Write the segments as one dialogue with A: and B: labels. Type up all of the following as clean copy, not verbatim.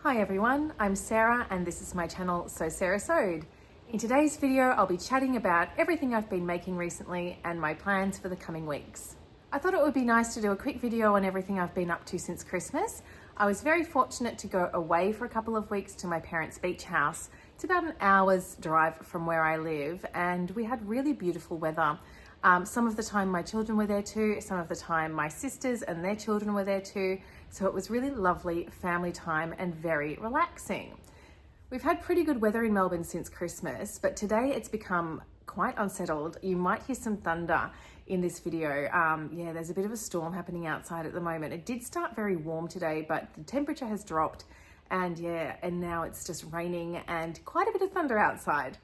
A: Hi everyone, I'm Sarah and this is my channel So Sarah Sewed. In today's video I'll be chatting about everything I've been making recently and my plans for the coming weeks. I thought it would be nice to do a quick video on everything I've been up to since Christmas. I was very fortunate to go away for a couple of weeks to my parents' beach house. It's about an hour's drive from where I live and we had really beautiful weather. Some of the time my children were there too, some of the time my sisters and their children were there too. So it was really lovely family time and very relaxing. We've had pretty good weather in Melbourne since Christmas, but today it's become quite unsettled. You might hear some thunder in this video. Yeah, there's a bit of a storm happening outside at the moment. It did start very warm today, but the temperature has dropped and now it's just raining and quite a bit of thunder outside.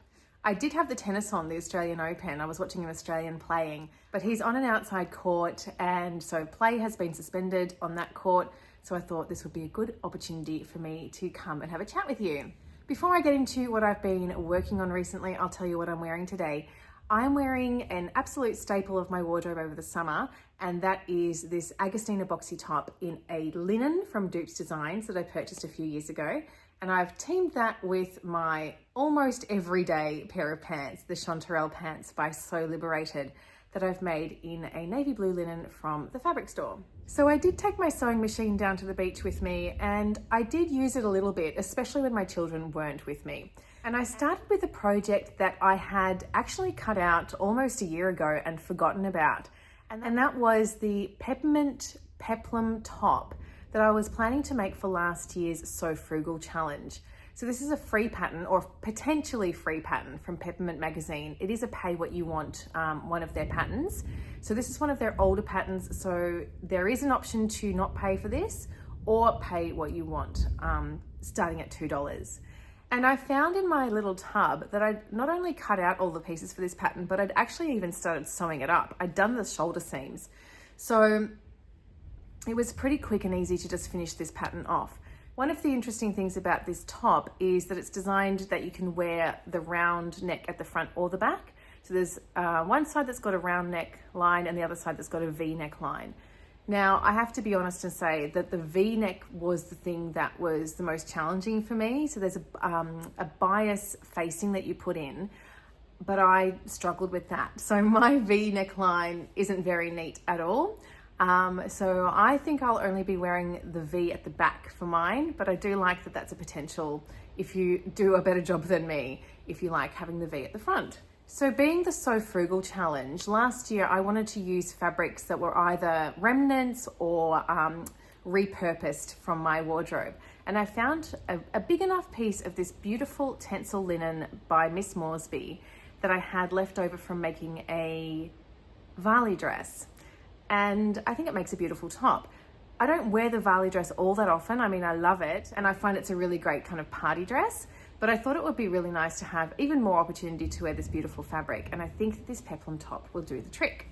A: I did have the tennis on, the Australian Open. I was watching an Australian playing, but he's on an outside court and so play has been suspended on that court. So I thought this would be a good opportunity for me to come and have a chat with you. Before I get into what I've been working on recently, I'll tell you what I'm wearing today. I'm wearing an absolute staple of my wardrobe over the summer, and that is this Agustina Boxy top in a linen from Dupes Designs that I purchased a few years ago. And I've teamed that with my almost everyday pair of pants, the Chanterelle pants by So Liberated, that I've made in a navy blue linen from the fabric store. So I did take my sewing machine down to the beach with me and I did use it a little bit, especially when my children weren't with me. And I started with a project that I had actually cut out almost a year ago and forgotten about. And that was the Peppermint Peplum top that I was planning to make for last year's So Frugal challenge. So this is a free pattern or potentially free pattern from Peppermint magazine. It is a pay what you want, one of their patterns. So this is one of their older patterns. So there is an option to not pay for this or pay what you want, starting at $2. And I found in my little tub that I'd not only cut out all the pieces for this pattern, but I'd actually even started sewing it up. I'd done the shoulder seams. So it was pretty quick and easy to just finish this pattern off. One of the interesting things about this top is that it's designed that you can wear the round neck at the front or the back. So there's one side that's got a round neck line and the other side that's got a V-neck line. Now, I have to be honest and say that the V-neck was the thing that was the most challenging for me. So there's a bias facing that you put in, but I struggled with that. So my V-neck line isn't very neat at all. So I think I'll only be wearing the V at the back for mine, but I do like that that's a potential if you do a better job than me, if you like having the V at the front. So being the So Frugal challenge, last year I wanted to use fabrics that were either remnants or repurposed from my wardrobe. And I found a big enough piece of this beautiful tencel linen by Miss Moresby that I had left over from making a Varley dress. And I think it makes a beautiful top. I don't wear the Varley dress all that often. I mean, I love it and I find it's a really great kind of party dress, but I thought it would be really nice to have even more opportunity to wear this beautiful fabric. And I think that this peplum top will do the trick.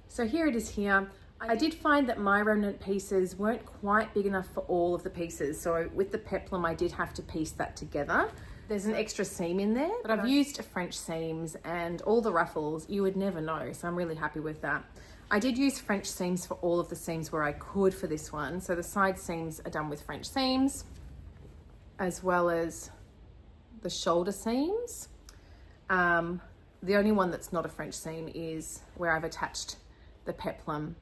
A: So here it is here. I did find that my remnant pieces weren't quite big enough for all of the pieces. So with the peplum, I did have to piece that together. There's an extra seam in there, but I've used French seams and all the ruffles, you would never know. So I'm really happy with that. I did use French seams for all of the seams where I could for this one. So the side seams are done with French seams, as well as the shoulder seams. The only one that's not a French seam is where I've attached the peplum.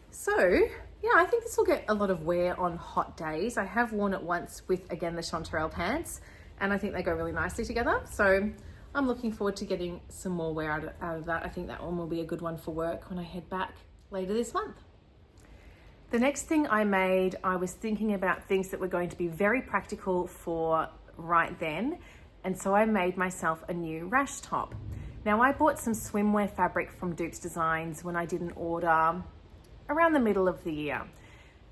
A: So yeah, I think this will get a lot of wear on hot days. I have worn it once with, again, the Chanterelle pants, and I think they go really nicely together. So I'm looking forward to getting some more wear out of that. I think that one will be a good one for work when I head back later this month. The next thing I made, I was thinking about things that were going to be very practical for right then. And so I made myself a new Rash top. Now I bought some swimwear fabric from Dupes Designs when I did an order around the middle of the year.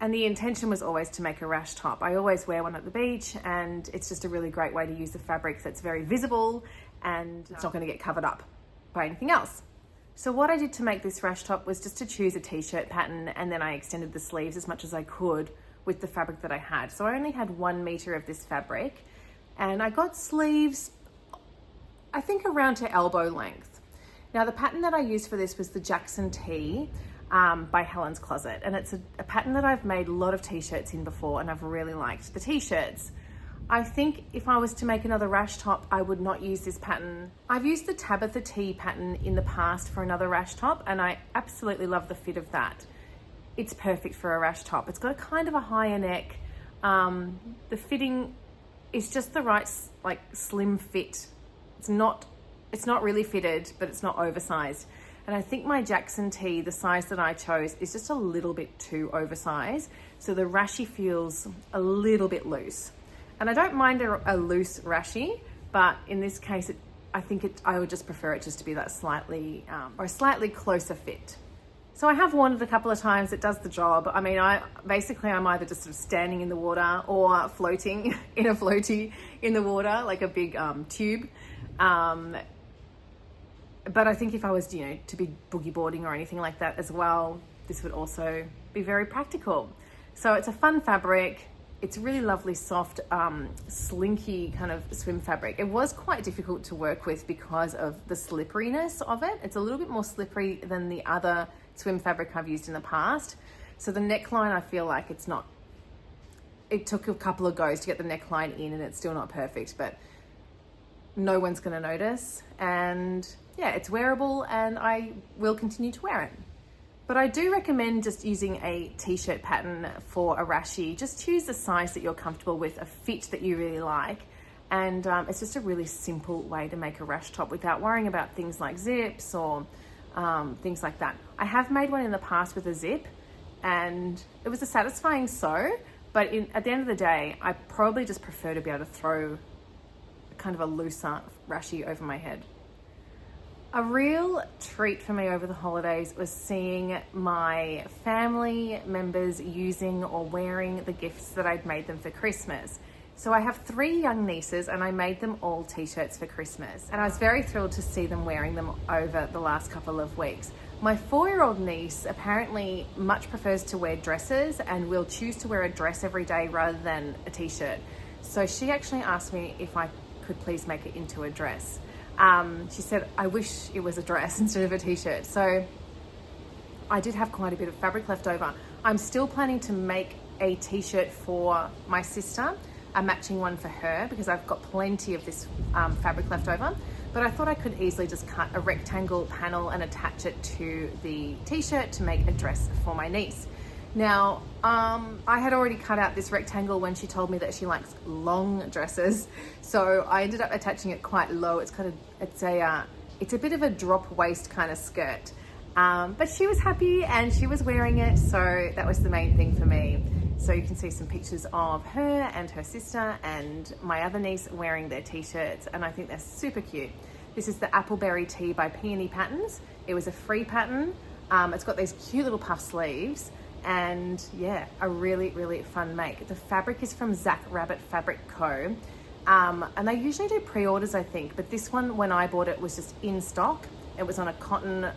A: And the intention was always to make a Rash top. I always wear one at the beach and it's just a really great way to use the fabric that's very visible and it's not going to get covered up by anything else. So what I did to make this Rash top was just to choose a t-shirt pattern and then I extended the sleeves as much as I could with the fabric that I had. So I only had 1 meter of this fabric and I got sleeves, I think around to elbow length. Now the pattern that I used for this was the Jackson tee. by Helen's Closet. And it's a pattern that I've made a lot of t-shirts in before, and I've really liked the t-shirts. I think if I was to make another rash top, I would not use this pattern. I've used the Tabitha T pattern in the past for another rash top, and I absolutely love the fit of that. It's perfect for a rash top. It's got a kind of a higher neck. The fitting is just the right, like, slim fit. It's not really fitted, but it's not oversized. And I think my Jackson tee, the size that I chose, is just a little bit too oversized. So the rashi feels a little bit loose. And I don't mind a loose rashi, but in this case, I would just prefer it just to be that slightly, or a slightly closer fit. So I have worn it a couple of times. It does the job. I mean, I'm either just sort of standing in the water or floating in a floaty in the water, like a big tube. But I think if I was, to be boogie boarding or anything like that as well, this would also be very practical. So it's a fun fabric. It's really lovely, soft, slinky kind of swim fabric. It was quite difficult to work with because of the slipperiness of it. It's a little bit more slippery than the other swim fabric I've used in the past. So the neckline, I feel like it took a couple of goes to get the neckline in, and it's still not perfect, but no one's gonna notice. And yeah, it's wearable, and I will continue to wear it. But I do recommend just using a t-shirt pattern for a rashi. Just choose the size that you're comfortable with, a fit that you really like. And it's just a really simple way to make a rash top without worrying about things like zips or things like that. I have made one in the past with a zip, and it was a satisfying sew, but at the end of the day, I probably just prefer to be able to throw kind of a looser rashi over my head. A real treat for me over the holidays was seeing my family members using or wearing the gifts that I'd made them for Christmas. So I have 3 young nieces, and I made them all t-shirts for Christmas. And I was very thrilled to see them wearing them over the last couple of weeks. My 4-year-old niece apparently much prefers to wear dresses and will choose to wear a dress every day rather than a t-shirt. So she actually asked me if I could please make it into a dress. She said, I wish it was a dress instead of a t-shirt. So I did have quite a bit of fabric left over. I'm still planning to make a t-shirt for my sister, a matching one for her, because I've got plenty of this fabric left over. But I thought I could easily just cut a rectangle panel and attach it to the t-shirt to make a dress for my niece. Now, I had already cut out this rectangle when she told me that she likes long dresses. So I ended up attaching it quite low. It's a bit of a drop waist kind of skirt. But she was happy and she was wearing it. So that was the main thing for me. So you can see some pictures of her and her sister and my other niece wearing their t-shirts. And I think they're super cute. This is the Appleberry Tee by Peony Patterns. It was a free pattern. It's got these cute little puff sleeves. And yeah, a really, really fun make. The fabric is from Zac Rabbit Fabric Co. And they usually do pre-orders, I think, but this one, when I bought it, was just in stock. It was on a cotton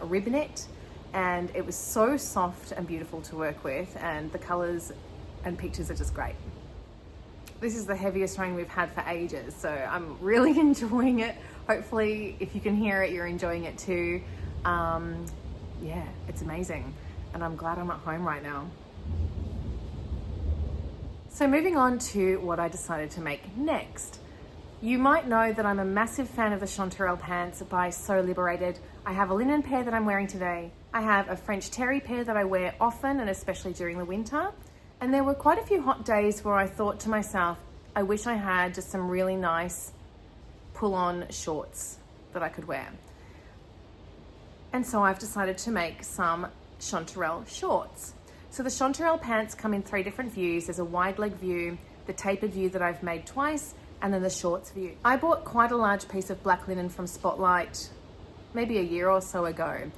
A: rib knit, and it was so soft and beautiful to work with, and the colors and pictures are just great. This is the heaviest rain we've had for ages, so I'm really enjoying it. Hopefully, if you can hear it, you're enjoying it too. Yeah, it's amazing. And I'm glad I'm at home right now. So moving on to what I decided to make next. You might know that I'm a massive fan of the Chanterelle pants by So Liberated. I have a linen pair that I'm wearing today. I have a French terry pair that I wear often, and especially during the winter. And there were quite a few hot days where I thought to myself, I wish I had just some really nice pull-on shorts that I could wear. And so I've decided to make some Chanterelle shorts. So the Chanterelle pants come in 3 different views. There's a wide leg view, the tapered view that I've made twice, and then the shorts view. I bought quite a large piece of black linen from Spotlight maybe a year or so ago,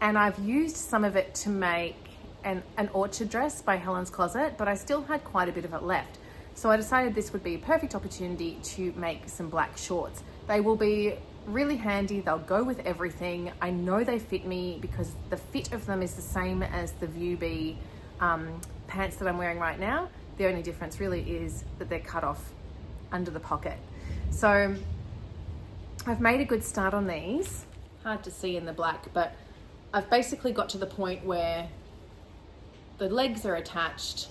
A: and I've used some of it to make an orchard dress by Helen's Closet, but I still had quite a bit of it left. So I decided this would be a perfect opportunity to make some black shorts. They will be really handy. They'll go with everything. I know they fit me because the fit of them is the same as the View B pants that I'm wearing right now. The only difference really is that they're cut off under the pocket. So I've made a good start on these. Hard to see in the black, but I've basically got to the point where the legs are attached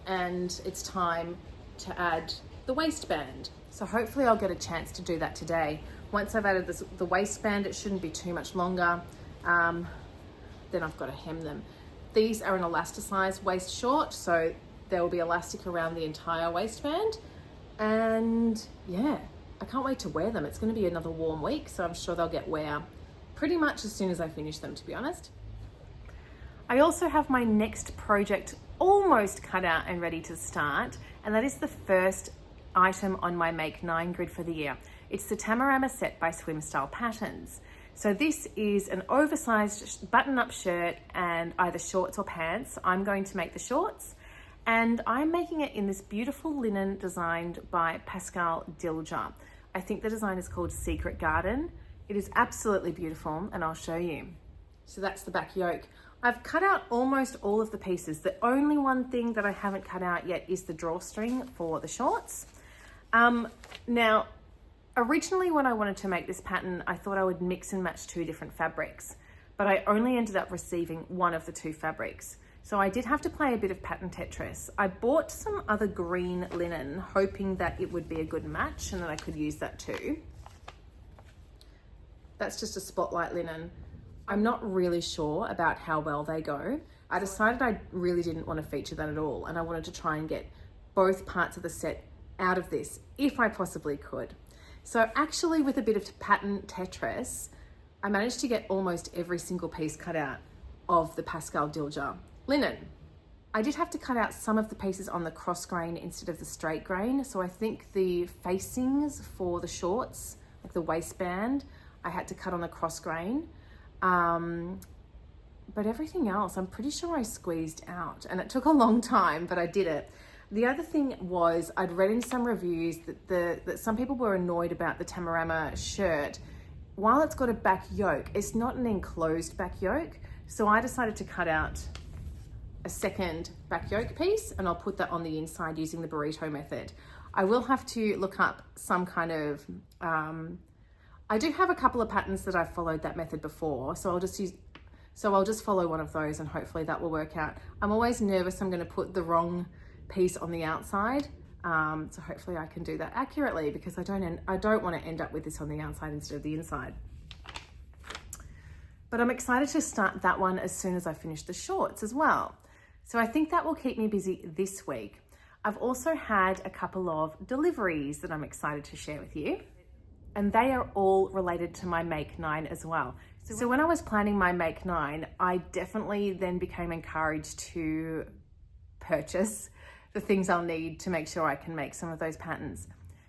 A: and it's time to add the waistband. So hopefully I'll get a chance to do that today. Once I've added the waistband, it shouldn't be too much longer. Then I've got to hem them. These are an elasticized waist short, so there will be elastic around the entire waistband. And yeah, I can't wait to wear them. It's going to be another warm week, so I'm sure they'll get wear pretty much as soon as I finish them, to be honest. I also have my next project almost cut out and ready to start, and that is the first item on my Make 9 grid for the year. It's the Tamarama Set by Swim Style Patterns. So this is an oversized button-up shirt and either shorts or pants. I'm going to make the shorts, and I'm making it in this beautiful linen designed by Pascal Dilger. I think the design is called Secret Garden. It is absolutely beautiful, and I'll show you. So that's the back yoke. I've cut out almost all of the pieces. The only one thing that I haven't cut out yet is the drawstring for the shorts. Now, originally when I wanted to make this pattern, I thought I would mix and match 2 different fabrics, but I only ended up receiving one of the 2 fabrics. So I did have to play a bit of pattern Tetris. I bought some other green linen, hoping that it would be a good match and that I could use that too. That's just a spotlight linen. I'm not really sure about how well they go. I decided I really didn't want to feature that at all, and I wanted to try and get both parts of the set out of this if I possibly could. So actually, with a bit of pattern Tetris, I managed to get almost every single piece cut out of the Pascal Dilger linen. I did have to cut out some of the pieces on the cross grain instead of the straight grain. So I think the facings for the shorts, like the waistband, I had to cut on the cross grain. But everything else, I'm pretty sure I squeezed out, and it took a long time, but I did it. The other thing was, I'd read in some reviews that some people were annoyed about the Tamarama shirt. While it's got a back yoke, it's not an enclosed back yoke. So I decided to cut out a second back yoke piece, and I'll put that on the inside using the burrito method. I will have to look up some kind of, I do have a couple of patterns that I've followed that method before, so I'll just follow one of those and hopefully that will work out. I'm always nervous I'm going to put the wrong piece on the outside, so hopefully I can do that accurately, because I don't want to end up with this on the outside instead of the inside. But I'm excited to start that one as soon as I finish the shorts as well. So I think that will keep me busy this week. I've also had a couple of deliveries that I'm excited to share with you, and they are all related to my Make 9 as well. So when I was planning my Make 9, I definitely then became encouraged to purchase the things I'll need to make sure I can make some of those patterns.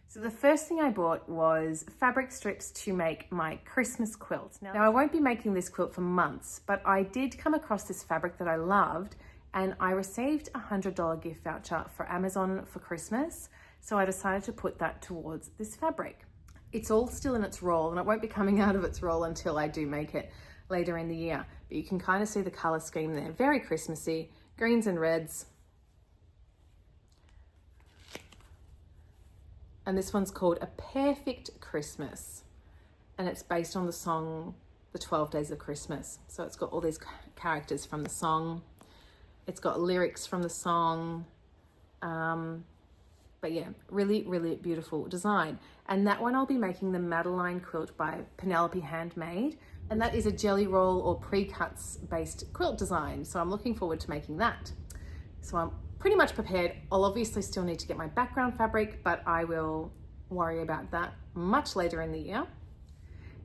A: So the first thing I bought was fabric strips to make my Christmas quilt. Now I won't be making this quilt for months, but I did come across this fabric that I loved, and I received a $100 gift voucher for Amazon for Christmas. So I decided to put that towards this fabric. It's all still in its roll, and it won't be coming out of its roll until I do make it later in the year. But you can kind of see the color scheme there. Very Christmassy, greens and reds. And this one's called A Perfect Christmas. And it's based on the song, The 12 Days of Christmas. So it's got all these characters from the song. It's got lyrics from the song. But yeah, really, really beautiful design. And that one I'll be making the Madeline quilt by Penelope Handmade. And that is a jelly roll or pre-cuts based quilt design. So I'm looking forward to making that. So I'm pretty much prepared. I'll obviously still need to get my background fabric, but I will worry about that much later in the year.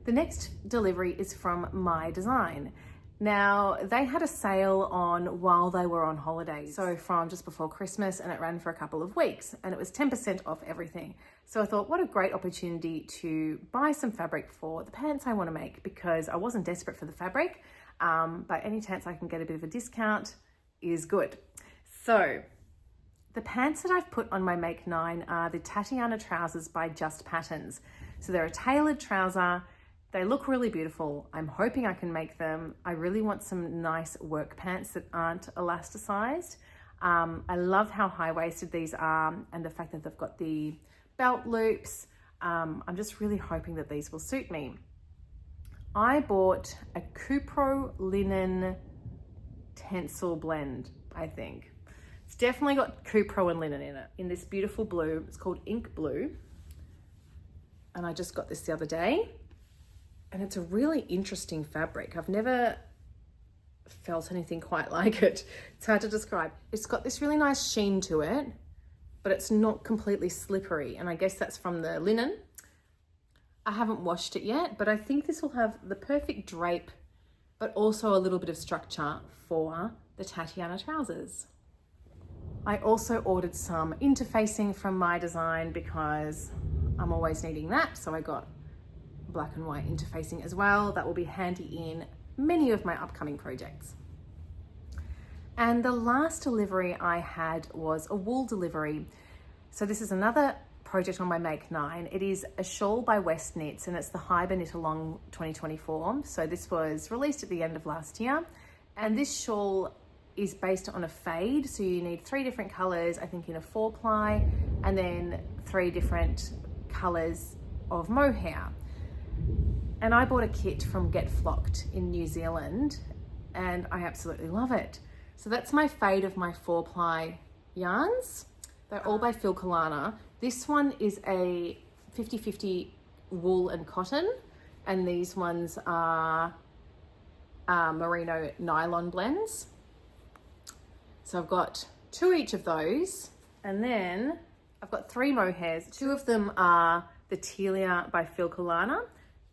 A: The next delivery is from Maai Design. Now, they had a sale on while they were on holidays. So from just before Christmas, and it ran for a couple of weeks, and it was 10% off everything. So I thought, what a great opportunity to buy some fabric for the pants I want to make, because I wasn't desperate for the fabric, but any chance I can get a bit of a discount is good. So the pants that I've put on my Make 9 are the Tatiana trousers by Just Patterns. So they're a tailored trouser. They look really beautiful. I'm hoping I can make them. I really want some nice work pants that aren't elasticized. I love how high-waisted these are, and the fact that they've got the belt loops. I'm just really hoping that these will suit me. I bought a Cupro linen tencel blend, I think. It's definitely got Cupro and linen in it, in this beautiful blue. It's called Ink Blue. And I just got this the other day. And it's a really interesting fabric. I've never felt anything quite like it. It's hard to describe. It's got this really nice sheen to it, but it's not completely slippery. And I guess that's from the linen. I haven't washed it yet, but I think this will have the perfect drape, but also a little bit of structure for the Tatiana trousers. I also ordered some interfacing from Maai Design because I'm always needing that. So I got black and white interfacing as well. That will be handy in many of my upcoming projects. And the last delivery I had was a wool delivery. So this is another project on my Make 9. It is a shawl by West Knits, and it's the Hyber Knit Along 2024. So this was released at the end of last year. And this shawl is based on a fade. So you need 3 different colors, I think in a 4-ply, and then 3 different colors of mohair. And I bought a kit from Get Flocked in New Zealand, and I absolutely love it. So that's my fade of my 4-ply yarns. They're all by Phil Kalana. This one is a 50-50 wool and cotton, and these ones are merino nylon blends. So I've got 2 each of those, and then I've got 3 mohairs. 2 of them are the Telia by Phil Kalana,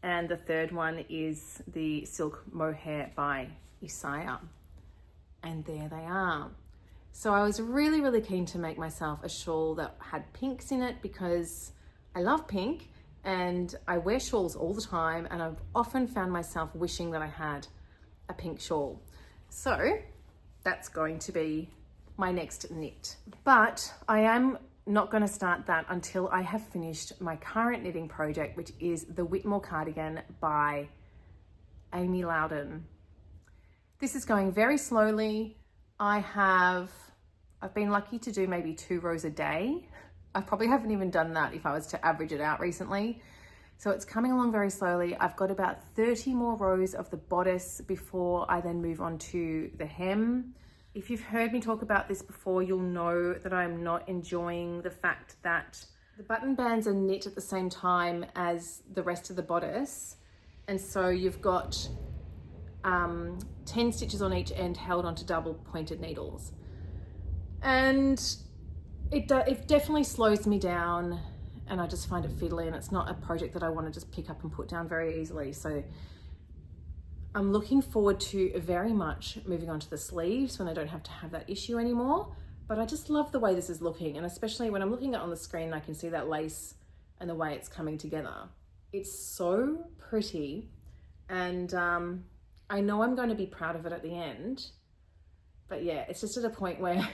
A: and the third one is the Silk Mohair by Isaiah. And there they are. So I was really, really keen to make myself a shawl that had pinks in it because I love pink and I wear shawls all the time, and I've often found myself wishing that I had a pink shawl. So that's going to be my next knit. But I am not going to start that until I have finished my current knitting project, which is the Whitmoor Cardigan by Amy Loudon. This is going very slowly. I've been lucky to do maybe 2 rows a day. I probably haven't even done that if I was to average it out recently. So it's coming along very slowly. I've got about 30 more rows of the bodice before I then move on to the hem. If you've heard me talk about this before, you'll know that I'm not enjoying the fact that the button bands are knit at the same time as the rest of the bodice. And so you've got 10 stitches on each end held onto double pointed needles. And it definitely slows me down, and I just find it fiddly, and it's not a project that I want to just pick up and put down very easily. So I'm looking forward to very much moving on to the sleeves when I don't have to have that issue anymore. But I just love the way this is looking, and especially when I'm looking at it on the screen, I can see that lace and the way it's coming together. It's so pretty, and I know I'm going to be proud of it at the end. But yeah, it's just at a point where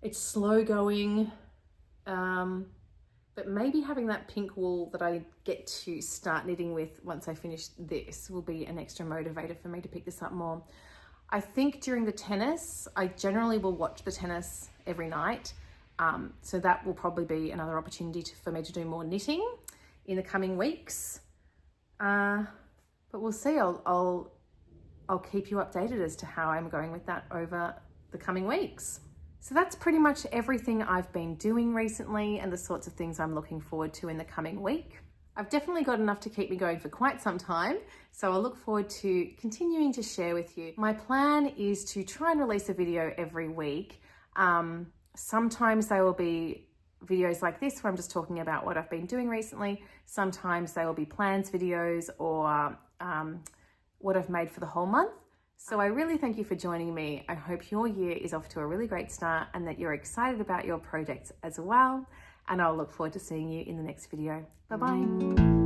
A: it's slow going, but maybe having that pink wool that I get to start knitting with once I finish this will be an extra motivator for me to pick this up more. I think during the tennis, I generally will watch the tennis every night. So that will probably be another opportunity for me to do more knitting in the coming weeks. But we'll see. I'll keep you updated as to how I'm going with that over the coming weeks. So that's pretty much everything I've been doing recently and the sorts of things I'm looking forward to in the coming week. I've definitely got enough to keep me going for quite some time, so I look forward to continuing to share with you. My plan is to try and release a video every week. Sometimes they will be videos like this where I'm just talking about what I've been doing recently. Sometimes they will be plans videos or what I've made for the whole month. So I really thank you for joining me. I hope your year is off to a really great start and that you're excited about your projects as well. And I'll look forward to seeing you in the next video. Bye-bye.